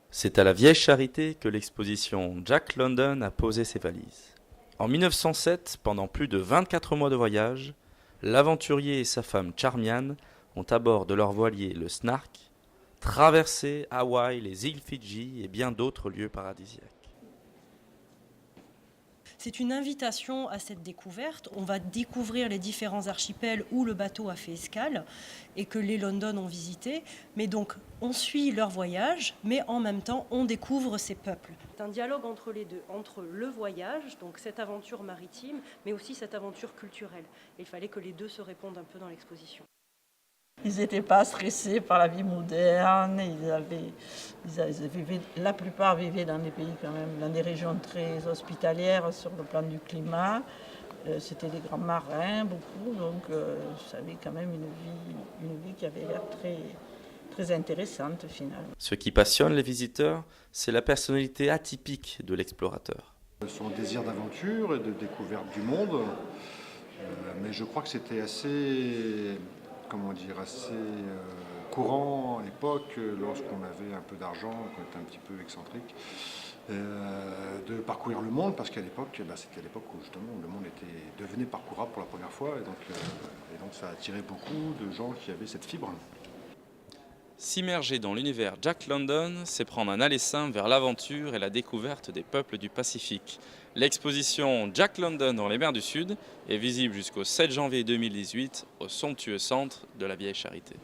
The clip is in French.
C'est à la Vieille Charité que l'exposition Jack London a posé ses valises. En 1907, pendant plus de 24 mois de voyage, l'aventurier et sa femme Charmian ont à bord de leur voilier le Snark traversé Hawaï, les îles Fidji et bien d'autres lieux paradisiaques. C'est une invitation à cette découverte. On va découvrir les différents archipels où le bateau a fait escale et que les London ont visité. Mais donc, on suit leur voyage, mais en même temps, on découvre ces peuples. C'est un dialogue entre les deux, entre le voyage, donc cette aventure maritime, mais aussi cette aventure culturelle. Et il fallait que les deux se répondent un peu dans l'exposition. Ils n'étaient pas stressés par la vie moderne. La plupart vivaient dans des pays quand même, dans des régions très hospitalières sur le plan du climat. C'était des grands marins, beaucoup, donc ça avait quand même une vie qui avait l'air très, très intéressante finalement. Ce qui passionne les visiteurs, c'est la personnalité atypique de l'explorateur. Son désir d'aventure et de découverte du monde, mais je crois que c'était assez courant à l'époque, lorsqu'on avait un peu d'argent, qu'on était un petit peu excentrique, de parcourir le monde, parce qu'à l'époque, c'était l'époque où justement le monde devenait parcourable pour la première fois, et donc ça attirait beaucoup de gens qui avaient cette fibre. S'immerger dans l'univers Jack London, c'est prendre un aller-simple vers l'aventure et la découverte des peuples du Pacifique. L'exposition Jack London dans les mers du Sud est visible jusqu'au 7 janvier 2018 au somptueux centre de la Vieille Charité.